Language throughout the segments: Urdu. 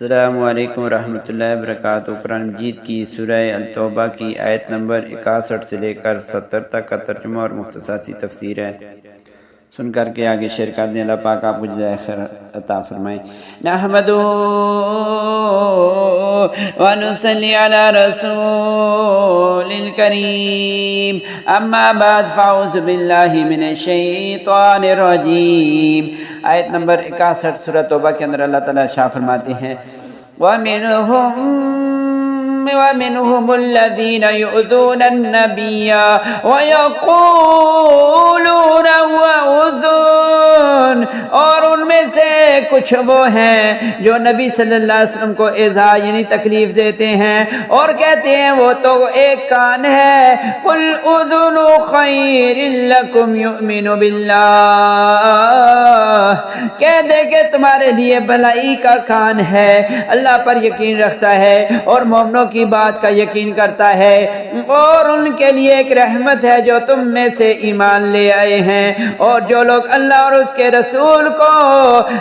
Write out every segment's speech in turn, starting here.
السلام علیکم ورحمۃ اللہ وبرکاتہ۔ قرآن مجید کی سورہ التوبہ کی آیت نمبر 61 سے لے کر 70 تک کا ترجمہ اور مختصر سی تفسیر ہے، سن کر کے آگے شیئر کر دیں۔ اللہ پاک آپ کو جزائے خیر عطا فرمائے۔ نحمدہ ونصلی علی رسول الکریم، اما بعد فاعوذ باللہ من الشیطان الرجیم۔ آیت نمبر 61 سورہ توبہ کے اندر اللہ تعالیٰ ارشاد فرماتے ہیں، وَمِنْهُمُ الَّذِينَ يُؤْذُونَ النَّبِيَّ وَيَقُولُونَ هُوَ أُذُنٌ، اور ان میں سے کچھ وہ ہیں جو نبی صلی اللہ علیہ وسلم کو ایذا یعنی تکلیف دیتے ہیں اور کہتے ہیں وہ تو ایک کان ہے۔ قُلْ أُذُنُ خَيْرٍ لَكُمْ يُؤْمِنُ بِاللَّهِ، کہہ دے کہ تمہارے لیے بھلائی کا کان ہے، اللہ پر یقین رکھتا ہے اور مومنوں کی بات کا یقین کرتا ہے، اور ان کے لیے ایک رحمت ہے جو تم میں سے ایمان لے آئے ہیں، اور جو لوگ اللہ اور اس کے رسول کو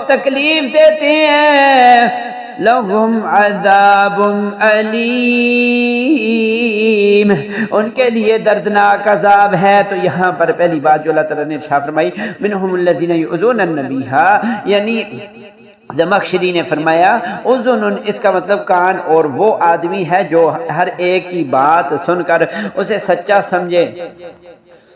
تکلیف دیتے ہیں لَهُمْ عَذَابٌ أَلِيمٌ، ان کے لیے دردناک عذاب ہے۔ تو یہاں پر پہلی بات جو اللہ تعالیٰ نے ارشاد فرمائی، مِنْهُمُ الَّذِينَ يُؤْذُونَ النَّبِيَّ، یعنی زمخشری نے فرمایا اذن، اس کا مطلب کان، اور وہ آدمی ہے جو ہر ایک کی بات سن کر اسے سچا سمجھے،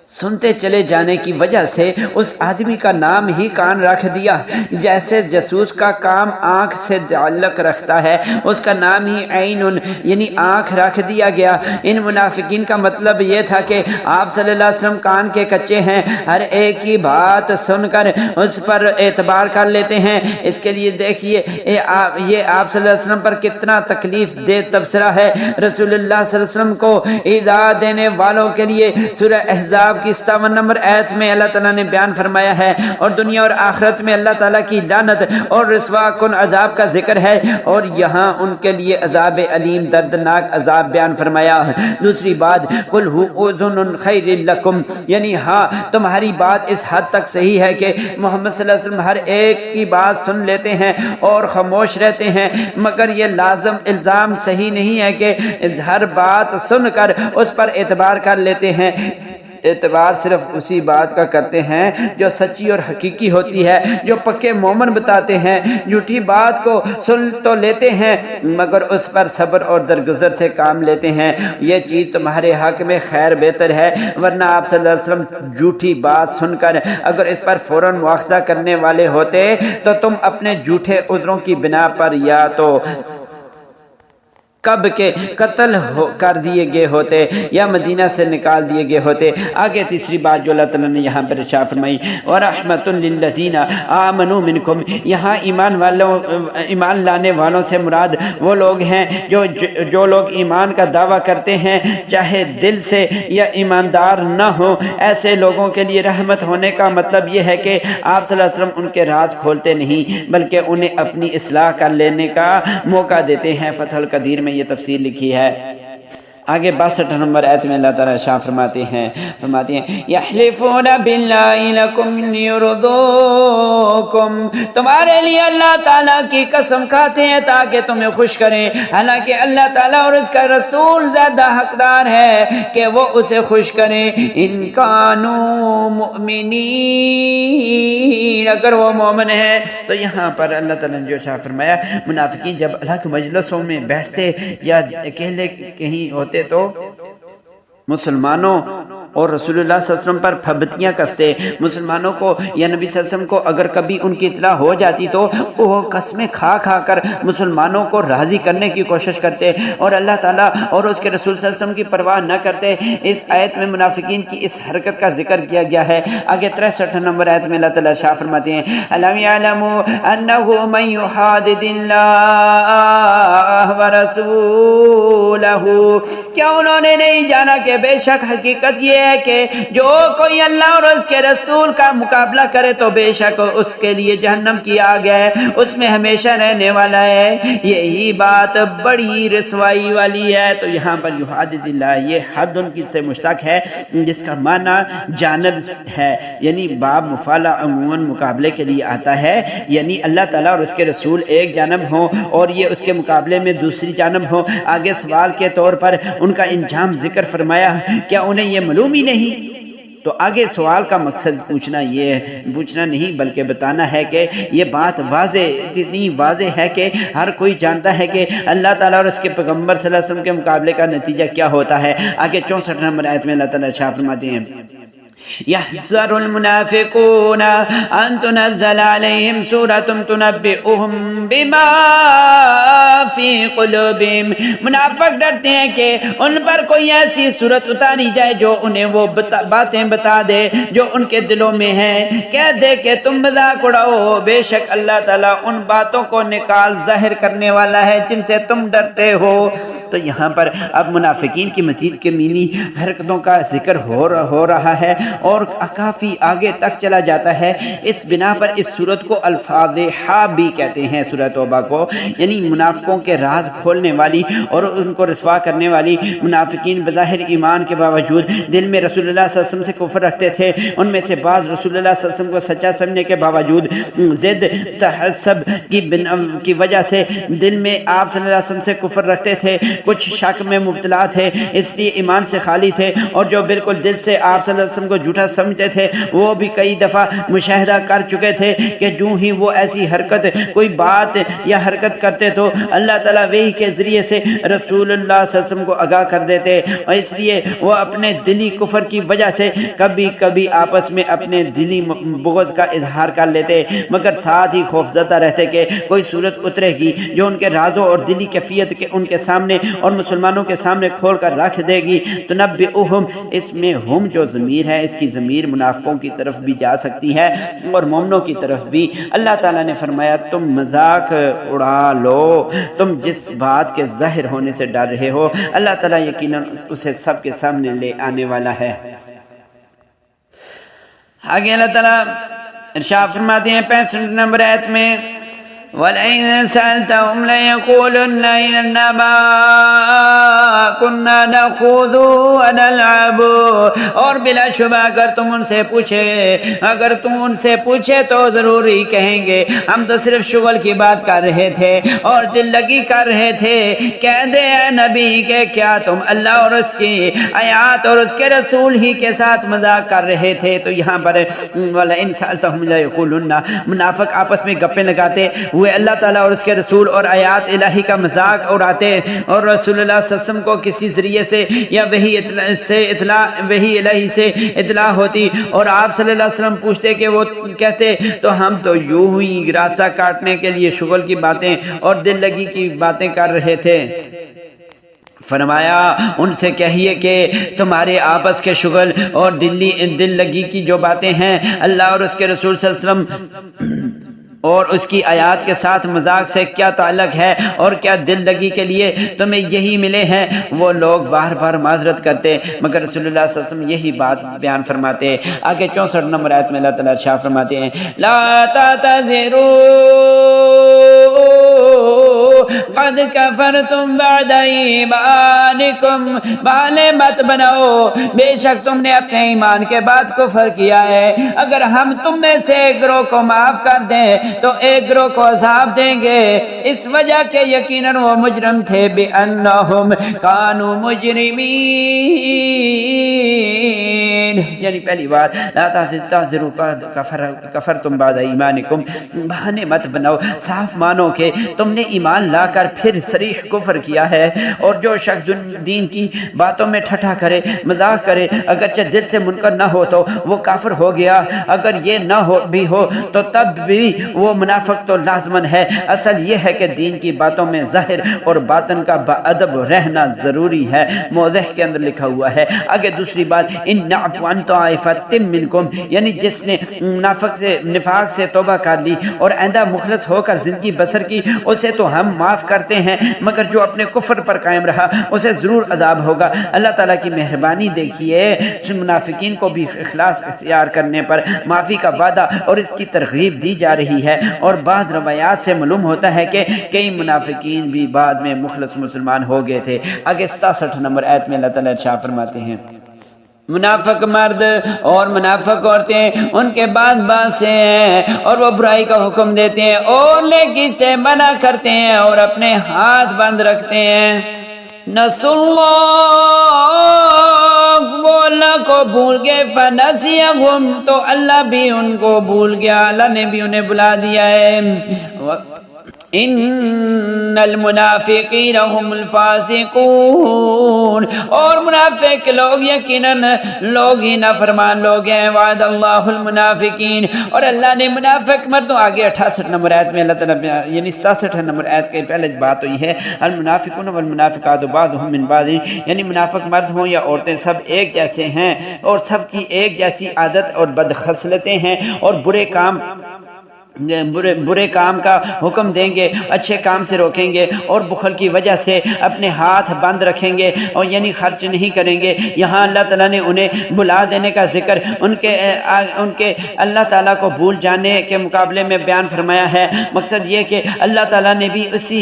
سنتے چلے جانے کی وجہ سے اس آدمی کا نام ہی کان رکھ دیا۔ جیسے جاسوس کا کام آنکھ سے تعلق رکھتا ہے، اس کا نام ہی عین یعنی آنکھ رکھ دیا گیا۔ ان منافقین کا مطلب یہ تھا کہ آپ صلی اللہ علیہ وسلم کان کے کچے ہیں، ہر ایک کی بات سن کر اس پر اعتبار کر لیتے ہیں۔ اس کے لیے دیکھیے یہ آپ صلی اللہ علیہ وسلم پر کتنا تکلیف دہ تبصرہ ہے۔ رسول اللہ صلی اللہ علیہ وسلم کو ایذا دینے والوں کے لیے سورہ احزاب کی 57 نمبر آیت میں اللہ تعالیٰ نے بیان فرمایا ہے، اور دنیا اور آخرت میں اللہ تعالیٰ کی لعنت اور رسوا کن عذاب کا ذکر ہے، اور یہاں ان کے لیے عذاب علیم دردناک عذاب بیان فرمایا ہے۔ دوسری بات، قُلْ هُوَ أُذُنٌ خَيْرٍ لَكُمْ، یعنی ہاں تمہاری بات اس حد تک صحیح ہے کہ محمد صلی اللہ علیہ وسلم ہر ایک کی بات سن لیتے ہیں اور خاموش رہتے ہیں، مگر یہ لازم الزام صحیح نہیں ہے کہ ہر بات سن کر اس پر اعتبار کر لیتے ہیں۔ اعتبار صرف اسی بات کا کرتے ہیں جو سچی اور حقیقی ہوتی ہے، جو پکے مومن بتاتے ہیں۔ جھوٹی بات کو سن تو لیتے ہیں مگر اس پر صبر اور درگزر سے کام لیتے ہیں، یہ چیز تمہارے حق میں خیر بہتر ہے، ورنہ آپ صلی اللہ علیہ وسلم جھوٹی بات سن کر اگر اس پر فوراً مواخذہ کرنے والے ہوتے تو تم اپنے جھوٹے عذروں کی بنا پر یا تو کب کے قتل کر دیے گئے ہوتے یا مدینہ سے نکال دیے گئے ہوتے۔ آگے تیسری بات جو اللہ تعالیٰ نے یہاں پر ارشاد فرمائی، وَرَحْمَةٌ لِّلَّذِينَ آمَنُوا مِنْكُمْ، یہاں ایمان لانے والوں سے مراد وہ لوگ ہیں جو لوگ ایمان کا دعویٰ کرتے ہیں چاہے دل سے یا ایماندار نہ ہوں۔ ایسے لوگوں کے لیے رحمت ہونے کا مطلب یہ ہے کہ آپ صلی اللہ علیہ وسلم ان کے راز کھولتے نہیں بلکہ انہیں اپنی اصلاح کر لینے کا موقع دیتے ہیں۔ فتح القدیر میں یہ تفسیر لکھی ہے۔ آگے 62 نمبر آیت میں اللہ تعالیٰ ارشاد فرماتے ہیں یحلفون باللہ لکم لیرضوکم، تمہارے لیے اللہ تعالیٰ کی قسم کھاتے ہیں تاکہ تمہیں خوش کریں، حالانکہ اللہ تعالیٰ اور اس کا رسول زیادہ حقدار ہے کہ وہ اسے خوش کریں۔ ان کانوا مؤمنین، اگر وہ مومن ہے۔ تو یہاں پر اللہ تعالیٰ نے جو ارشاد فرمایا، منافقین جب اللہ کے مجلسوں میں بیٹھتے یا اکیلے کہیں ہوتے تو مسلمانوں اور رسول اللہ صلی اللہ علیہ وسلم پر پھبتیاں کستے، مسلمانوں کو یا نبی صلی اللہ علیہ وسلم کو اگر کبھی ان کی اطلاع ہو جاتی تو وہ قسمیں کھا کھا کر مسلمانوں کو راضی کرنے کی کوشش کرتے اور اللہ تعالیٰ اور اس کے رسول صلی اللہ علیہ وسلم کی پرواہ نہ کرتے۔ اس آیت میں منافقین کی اس حرکت کا ذکر کیا گیا ہے۔ آگے 63 نمبر آیت میں اللہ تعالیٰ ارشاد فرماتے ہیں، أَلَمْ يَعْلَمُوا أَنَّهُ مَنْ يُحَادِدِ اللَّهَ وَرَسُولَهُ، کیا انہوں نے نہیں جانا کہ بے شک حقیقت یہ ہے کہ جو کوئی اللہ اور اس کے رسول کا مقابلہ کرے تو بے شک اس کے لیے جہنم کی آگ ہے، اس میں ہمیشہ رہنے والا ہے۔ یہی بات بڑی رسوائی والی ہے۔ تو یہاں پر یحادد اللہ، یہ حد ان کی سے مشتق ہے جس کا معنی جانب ہے، یعنی باب مفعلہ عموماً مقابلے کے لیے آتا ہے، یعنی اللہ تعالیٰ اور اس کے رسول ایک جانب ہوں اور یہ اس کے مقابلے میں دوسری جانب ہوں۔ آگے سوال کے طور پر ان کا انجام ذکر فرمایا، کیا انہیں یہ معلوم ہی نہیں؟ تو آگے سوال کا مقصد پوچھنا نہیں بلکہ بتانا ہے کہ یہ بات اتنی واضح ہے کہ ہر کوئی جانتا ہے کہ اللہ تعالیٰ اور اس کے پیغمبر صلی اللہ علیہ وسلم کے مقابلے کا نتیجہ کیا ہوتا ہے۔ آگے 64 نمبر آیت میں اللہ تعالیٰ ارشاد فرماتے ہیں، يحذر المنافقون أن تنزل عليهم سورة تنبئهم بما في قلوبهم، منافق ڈرتے ہیں کہ ان پر کوئی ایسی صورت اتاری جائے جو انہیں وہ باتیں بتا دے جو ان کے دلوں میں ہیں، کہہ دے کہ تم مذاق اڑاؤ، بے شک اللہ تعالیٰ ان باتوں کو نکال ظاہر کرنے والا ہے جن سے تم ڈرتے ہو۔ تو یہاں پر اب منافقین کی مزید کمینی حرکتوں کا ذکر ہو رہا ہے اور کافی آگے تک چلا جاتا ہے۔ اس بنا پر اس صورت کو الفاضحہ بھی کہتے ہیں، سورہ توبہ کو، یعنی منافقوں کے راز کھولنے والی اور ان کو رسوا کرنے والی۔ منافقین بظاہر ایمان کے باوجود دل میں رسول اللہ صلی اللہ علیہ وسلم سے کفر رکھتے تھے۔ ان میں سے بعض رسول اللہ صلی اللہ علیہ وسلم کو سچا سمجھنے کے باوجود ضد تحسب کی وجہ سے دل میں آپ صلی اللہ علیہ وسلم سے کفر رکھتے تھے، کچھ شک میں مبتلا تھے، اس لیے ایمان سے خالی تھے، اور جو بالکل دل سے آپ صلی اللہ علیہ وسلم کو جھوٹا سمجھتے تھے وہ بھی کئی دفعہ مشاہدہ کر چکے تھے کہ جو ہی وہ ایسی حرکت، کوئی بات یا حرکت کرتے تو اللہ تعالیٰ وحی کے ذریعے سے رسول اللہ صلی اللہ علیہ وسلم کو آگاہ کر دیتے، اور اس لیے وہ اپنے دلی کفر کی وجہ سے کبھی کبھی آپس میں اپنے دلی بغض کا اظہار کر لیتے، مگر ساتھ ہی خوفزدہ رہتے کہ کوئی صورت اترے گی جو ان کے رازوں اور دلی کیفیت کے ان کے سامنے اور مسلمانوں کے سامنے کھول کر رکھ دے گی۔ تنبئہم، اس میں ہم جو ضمیر ہے اس کی ضمیر منافقوں کی طرف بھی جا سکتی ہے اور مومنوں کی طرف بھی۔ اللہ تعالیٰ نے فرمایا تم مذاق اڑا لو، تم جس بات کے ظاہر ہونے سے ڈر رہے ہو اللہ تعالیٰ یقیناً اسے سب کے سامنے لے آنے والا ہے۔ آگے اللہ تعالیٰ ارشاد فرماتے ہیں 65 نمبر آیت میں، وَلَئِن سَأَلْتَهُمْ لَيَقُولُنَّ إِنَّمَا كُنَّا نَخُوضُ وَنَلْعَبُ، اور بلا شبہ اگر تم ان سے پوچھے تو ضرور ہی کہیں گے ہم تو صرف شغل کی بات کر رہے تھے اور دل لگی کر رہے تھے۔ کہہ دے اے نبی کہ کیا تم اللہ اور اس کی آیات اور اس کے رسول ہی کے ساتھ مذاق کر رہے تھے؟ تو یہاں پر وَلَئِن سَأَلْتَهُمْ لَيَقُولُنَّ، منافق آپس میں گپیں لگاتے ہوئے اللہ تعالیٰ اور اس کے رسول اور آیات الہی کا مذاق اڑاتے، اور رسول اللہ صلی اللہ علیہ وسلم کو کسی ذریعے سے یا وحی الہی سے اطلاع ہوتی اور آپ صلی اللہ علیہ وسلم پوچھتے کہ وہ کہتے تو ہم تو یوں ہی راستہ کاٹنے کے لیے شغل کی باتیں اور دل لگی کی باتیں کر رہے تھے۔ فرمایا ان سے کہیے کہ تمہارے آپس کے شغل اور دل لگی کی جو باتیں ہیں اللہ اور اس کے رسول صلی اللہ علیہ وسلم اور اس کی آیات کے ساتھ مذاق سے کیا تعلق ہے، اور کیا دل لگی کے لیے تمہیں یہی ملے ہیں؟ وہ لوگ بار بار معذرت کرتے مگر رسول اللہ صلی اللہ علیہ وسلم یہی بات بیان فرماتے۔ آگے 64 نمبر آیت میں اللہ تعالیٰ ارشاد فرماتے ہیں، لا تعتذروا قد کفرتم بعد ایمانکم، بہانے مت بناؤ، بے شک تم نے اپنے ایمان کے بعد کفر کیا ہے۔ اگر ہم تم میں سے ایک گروہ کو معاف کر دیں تو ایک گروہ کو عذاب دیں گے، اس وجہ کہ یقیناً وہ مجرم تھے، بِأَنَّهُمْ كَانُوا مُجْرِمِينَ، یعنی پہلی بات لا تعتذروا کفرتم بعد ایمانکم، بہانے مت بناؤ، صاف مانو کہ تم نے ایمان لا کر پھر صریح کفر کیا ہے۔ اور جو شخص دین کی باتوں میں ٹھٹھا کرے، مذاق کرے، اگرچہ دل سے منکر نہ ہو تو وہ کافر ہو گیا، اگر یہ نہ بھی ہو تو تب بھی وہ منافق تو لازمن ہے۔ اصل یہ ہے کہ دین کی باتوں میں ظاہر اور باطن کا باادب رہنا ضروری ہے، موضح کے اندر لکھا ہوا ہے۔ آگے دوسری بات، ان نعفو عن طائفۃ منکم، یعنی جس نے نفاق سے توبہ کر لی اور آئندہ مخلص ہو کر زندگی بسر کی، اسے تو ہم معاف کرتے ہیں، مگر جو اپنے کفر پر قائم رہا اسے ضرور عذاب ہوگا۔ اللہ تعالیٰ کی مہربانی دیکھیے، منافقین کو بھی اخلاص اختیار کرنے پر معافی کا وعدہ اور اس کی ترغیب دی جا رہی ہے، اور بعض روایات سے معلوم ہوتا ہے کہ کئی منافقین بھی بعد میں مخلص مسلمان ہو گئے تھے۔ آگے 67 نمبر آیت میں اللہ تعالیٰ ارشاد فرماتے ہیں، منافق مرد اور منافق عورتیں ان کے بعض سے ہیں، اور وہ برائی کا حکم دیتے ہیں اور نیکی سے منع کرتے ہیں اور اپنے ہاتھ بند رکھتے ہیں۔ نسوا اللہ، وہ اللہ کو بھول گئے، فنسیہم، تو اللہ بھی ان کو بھول گیا، اللہ نے بھی انہیں بلا دیا ہے۔ ان المنافقین هم الفاسقون، اور منافق لوگ یقیناً لوگ ہی نافرمان لوگ ہیں۔ وعد اللہ المنافقین، اور اللہ نے منافق مردوں، آگے 68 نمبر آیت میں اللہ تعالیٰ یعنی 67 نمبر آیت کے پہلے بات ہوئی ہے، المنافقون والمنافقات بعضهم من بعض، یعنی منافق مرد ہوں یا عورتیں سب ایک جیسے ہیں اور سب کی ایک جیسی عادت اور بدخصلتیں ہیں، اور برے کام کا حکم دیں گے، اچھے کام سے روکیں گے، اور بخل کی وجہ سے اپنے ہاتھ بند رکھیں گے اور یعنی خرچ نہیں کریں گے۔ یہاں اللہ تعالیٰ نے انہیں بلا دینے کا ذکر ان کے اللہ تعالیٰ کو بھول جانے کے مقابلے میں بیان فرمایا ہے۔ مقصد یہ کہ اللہ تعالیٰ نے بھی اسی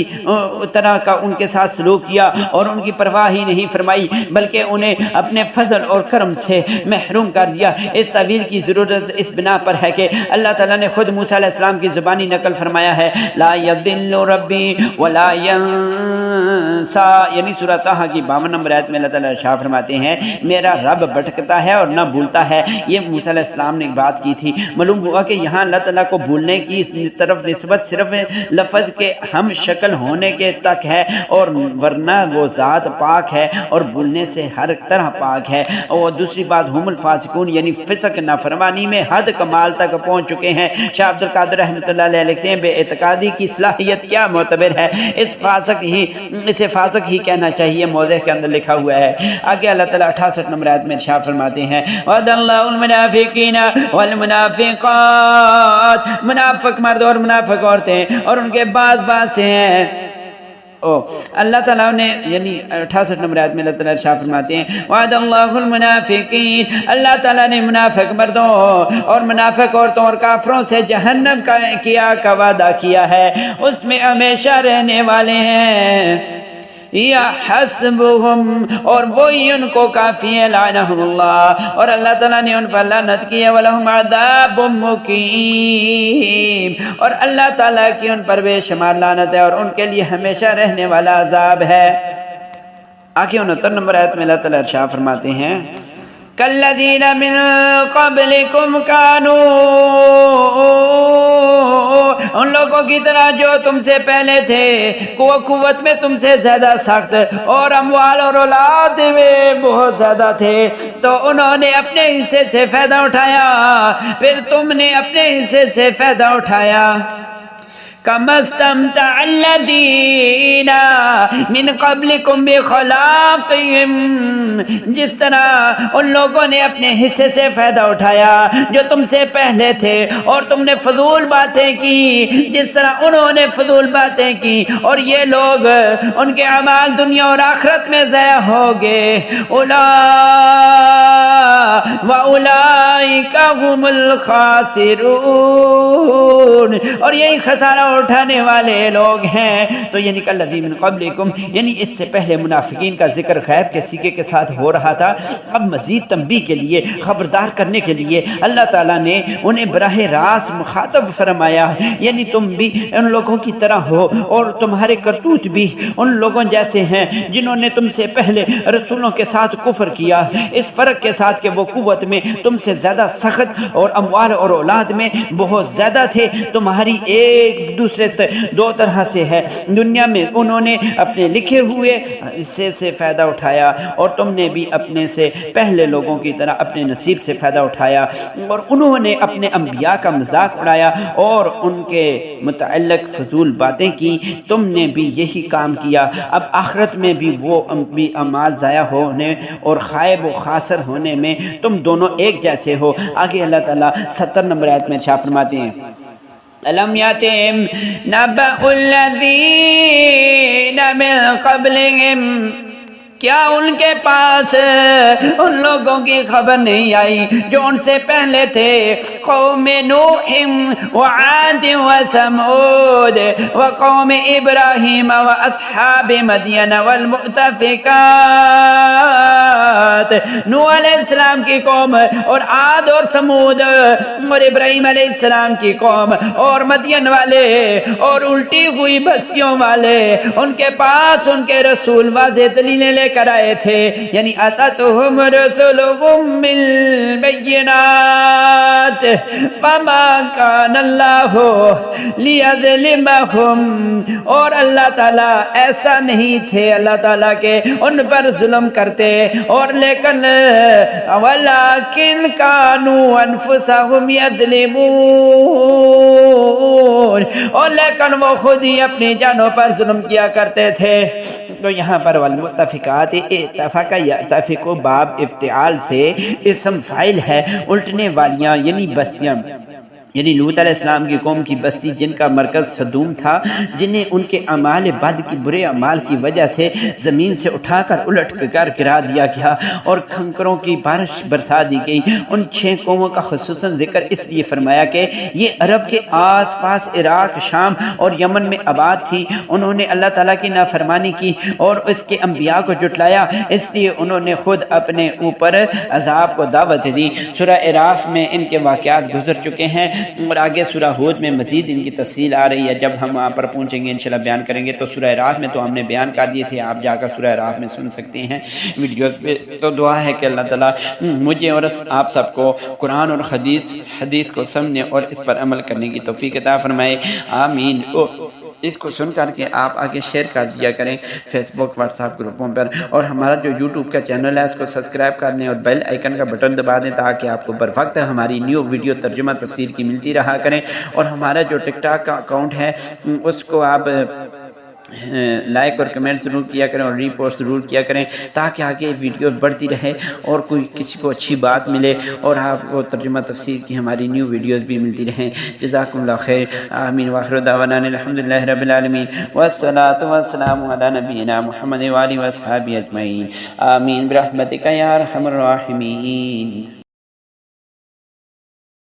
طرح کا ان کے ساتھ سلوک کیا اور ان کی پرواہ ہی نہیں فرمائی، بلکہ انہیں اپنے فضل اور کرم سے محروم کر دیا۔ اس تعویل کی ضرورت اس بنا پر ہے کہ اللہ تعالیٰ نے خود موسیٰ علیہ السلام کی زبانی نقل فرمایا ہے، لا یضل ربی ولا ینسا، یعنی سورہ طٰہٰ کی 52 نمبر آیت میں اللہ تعالیٰ ارشاد فرماتے ہیں، میرا رب بھٹکتا ہے اور نہ بھولتا ہے۔ یہ موسیٰ علیہ السلام نے بات کی تھی۔ معلوم ہوا کہ یہاں اللہ تعالیٰ کو بھولنے کی طرف نسبت صرف لفظ کے ہم شکل ہونے کے تک ہے، اور ورنہ وہ ذات پاک ہے اور بھولنے سے ہر طرح پاک ہے۔ اور دوسری بات، ہم الفاسقون، یعنی فسق نافرمانی میں حد کمال تک پہنچ چکے ہیں۔ شاہ عبد القادر رحمۃ اللہ علیہ لکھتے ہیں، بے اعتقادی کی صلاحیت کیا معتبر ہے، اسے فاسق ہی کہنا چاہیے، موضع کے اندر لکھا ہوا ہے۔ آگے اللہ تعالیٰ 68 نمبر آیت میں ارشاد فرماتے ہیں، وعد اللہ المنافقین والمنافقات، منافق مرد اور منافق عورتیں اور ان کے بعض سے ہیں۔ اللہ تعالیٰ نے یعنی 68 نمبر آیت میں اللہ تعالیٰ ارشاد فرماتے ہیں، وعد اللہ المنافقین، اللہ تعالیٰ نے منافق مردوں اور منافق عورتوں اور کافروں سے جہنم کا وعدہ کیا ہے، اس میں ہمیشہ رہنے والے ہیں۔ یا حسبہم، اور وہی ان کو کافی ہے، لعنہم اللہ، اور اللہ تعالیٰ نے ان پر لعنت کی ہے، ولہم عذاب مقیم، اور اللہ تعالیٰ کی ان پر بے شمار لعنت ہے اور ان کے لیے ہمیشہ رہنے والا عذاب ہے۔ آگے 69 نمبر آیت میں اللہ تعالیٰ ارشاد فرماتے ہیں، کالذین من قبلکم کانوا، ان لوگوں کی طرح جو تم سے پہلے تھے، وہ قوت میں تم سے زیادہ سخت اور اموال اور اولاد میں بہت زیادہ تھے، تو انہوں نے اپنے حصے سے فائدہ اٹھایا، پھر تم نے اپنے حصے سے فائدہ اٹھایا۔ كما استمتع الذين من قبلكم بخلاقهم، جس طرح ان لوگوں نے اپنے حصے سے فائدہ اٹھایا جو تم سے پہلے تھے، اور تم نے فضول باتیں کی جس طرح انہوں نے فضول باتیں کی، اور یہ لوگ ان کے اعمال دنیا اور آخرت میں ضائع ہو گئے۔ وَأُولَئِكَ هُمُ الْخَاسِرُونَ، اور یہی خسارہ اٹھانے والے لوگ ہیں۔ تو یعنی کالذین من قبلکم، یعنی اس سے پہلے منافقین کا ذکر غیب کے سیغے کے ساتھ ہو رہا تھا، اب مزید تنبیہ کے لیے، خبردار کرنے کے لیے اللہ تعالیٰ نے انہیں براہ راست مخاطب فرمایا، یعنی تم بھی ان لوگوں کی طرح ہو اور تمہارے کرتوت بھی ان لوگوں جیسے ہیں جنہوں نے تم سے پہلے رسولوں کے ساتھ کفر کیا، اس فرق کے ساتھ کہ وہ قوت میں تم سے زیادہ سخت اور اموال اور اولاد میں بہت زیادہ تھے، تمہاری ایک دوسرے سے دو طرح سے ہے، دنیا میں انہوں نے اپنے لکھے ہوئے حصے سے فائدہ اٹھایا اور تم نے بھی اپنے سے پہلے لوگوں کی طرح اپنے نصیب سے فائدہ اٹھایا، اور انہوں نے اپنے انبیاء کا مذاق اڑایا اور ان کے متعلق فضول باتیں کی، تم نے بھی یہی کام کیا۔ اب آخرت میں بھی وہ بھی اعمال ضائع ہونے اور خائب و خاسر ہونے میں تم دونوں ایک جیسے ہو۔ آگے اللہ تعالیٰ 70 نمبر آیت میں ارشاد فرماتے ہیں أَلَمْ يَأْتِهِمْ نَبَأُ الَّذِينَ مِن قَبْلِهِمْ، کیا ان کے پاس ان لوگوں کی خبر نہیں آئی جو ان سے پہلے تھے، قوم نوح وعاد وثمود وقوم ابراہیم واصحاب مدین والمؤتفکات، نوح علیہ السلام کی قوم اور عاد اور ثمود اور ابراہیم علیہ السلام کی قوم اور مدین والے اور الٹی ہوئی بستیوں والے، ان کے پاس ان کے رسول واضح دلیلیں لے کر آئے تھے، یعنی اتتہم رسولہم بالبینات فما کان اللہ لیظلمہم، اور اللہ تعالیٰ ایسا نہیں تھے اللہ تعالیٰ کے ان پر ظلم کرتے، اور لیکن ولیکن کانوا انفسہم یظلمون، اور لیکن وہ خود ہی اپنی جانوں پر ظلم کیا کرتے تھے۔ تو یہاں پر والمؤتفقات اتفق یأتفق باب افتعال سے اسم فاعل ہے، الٹنے والیاں یعنی بستیاں، یعنی لوط علیہ السلام کی قوم کی بستی جن کا مرکز صدوم تھا، جنہیں ان کے اعمال بد کی برے اعمال کی وجہ سے زمین سے اٹھا کر الٹ کر گرا دیا گیا اور کھنکروں کی بارش برسا دی گئی۔ ان 6 قوموں کا خصوصاً ذکر اس لیے فرمایا کہ یہ عرب کے آس پاس عراق، شام اور یمن میں آباد تھی، انہوں نے اللہ تعالیٰ کی نافرمانی کی اور اس کے انبیاء کو جھٹلایا، اس لیے انہوں نے خود اپنے اوپر عذاب کو دعوت دی۔ سورہ اعراف میں ان کے واقعات گزر چکے ہیں اور آگے سورہ ہود میں مزید ان کی تفصیل آ رہی ہے، جب ہم وہاں پر پہنچیں گے انشاءاللہ بیان کریں گے۔ تو سورہ اعراف میں تو ہم نے بیان کر دیے تھے، آپ جا کر سورہ اعراف میں سن سکتے ہیں ویڈیو پہ۔ تو دعا ہے کہ اللہ تعالیٰ مجھے اور آپ سب کو قرآن اور حدیث کو سمجھنے اور اس پر عمل کرنے کی توفیق عطا فرمائے، آمین۔ اس کو سن کر کے آپ آگے شیئر کر دیا کریں فیس بک، واٹس ایپ گروپوں پر، اور ہمارا جو یوٹیوب کا چینل ہے اس کو سبسکرائب کر لیں اور بیل آئیکن کا بٹن دبا دیں تاکہ آپ کو بر وقت ہماری نیو ویڈیو ترجمہ تفسیر کی ملتی رہا کریں، اور ہمارا جو ٹک ٹاک کا اکاؤنٹ ہے اس کو آپ لائک اور کمنٹ ضرور کیا کریں اور ری پوسٹ ضرور کیا کریں تاکہ آگے ویڈیو بڑھتی رہے اور کوئی کسی کو اچھی بات ملے اور آپ کو ترجمہ تفسیر کی ہماری نیو ویڈیوز بھی ملتی رہیں۔ جزاکم اللہ خیر، آمین، وآخر دعوانا الحمدللہ رب العالمین، والصلاة والسلام علی نبینا محمد وآلہ وصحبہ اجمعین، آمین برحمتک یا ارحم الراحمین۔